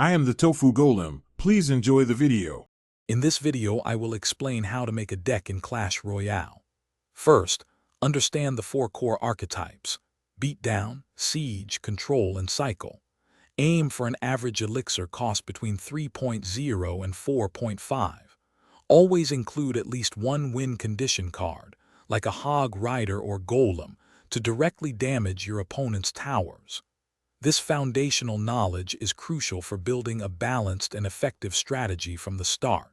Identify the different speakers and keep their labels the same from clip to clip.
Speaker 1: I am the Tofu Golem. Please enjoy the video.
Speaker 2: In this video, I will explain how to make a deck in Clash Royale. First, understand the 4 core archetypes: Beatdown, Siege, Control, and Cycle. Aim for an average elixir cost between 3.0 and 4.5. Always include at least one win condition card, like a Hog Rider or Golem, to directly damage your opponent's towers. This foundational knowledge is crucial for building a balanced and effective strategy from the start.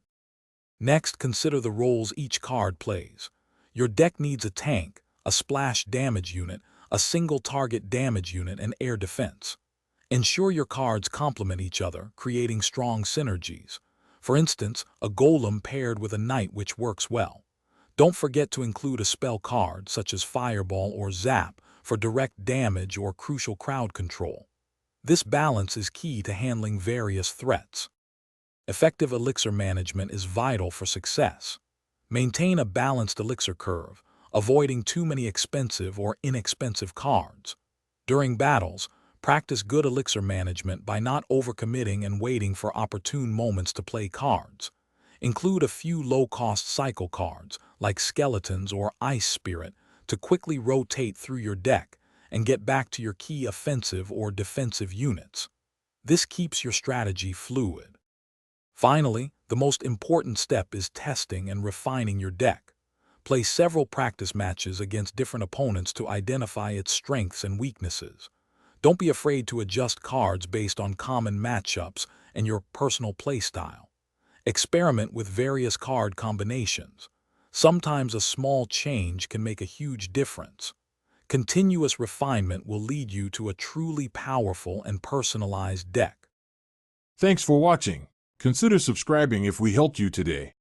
Speaker 2: Next, consider the roles each card plays. Your deck needs a tank, a splash damage unit, a single target damage unit, and air defense. Ensure your cards complement each other, creating strong synergies. For instance, a golem paired with a knight which works well. Don't forget to include a spell card, such as Fireball or Zap, for direct damage or crucial crowd control. This balance is key to handling various threats. Effective elixir management is vital for success. Maintain a balanced elixir curve, avoiding too many expensive or inexpensive cards. During battles, practice good elixir management by not overcommitting and waiting for opportune moments to play cards. Include a few low-cost cycle cards, like Skeletons or Ice Spirit, to quickly rotate through your deck and get back to your key offensive or defensive units. This keeps your strategy fluid. Finally, the most important step is testing and refining your deck. Play several practice matches against different opponents to identify its strengths and weaknesses. Don't be afraid to adjust cards based on common matchups and your personal playstyle. Experiment with various card combinations. Sometimes a small change can make a huge difference. Continuous refinement will lead you to a truly powerful and personalized deck.
Speaker 1: Thanks for watching. Consider subscribing if we helped you today.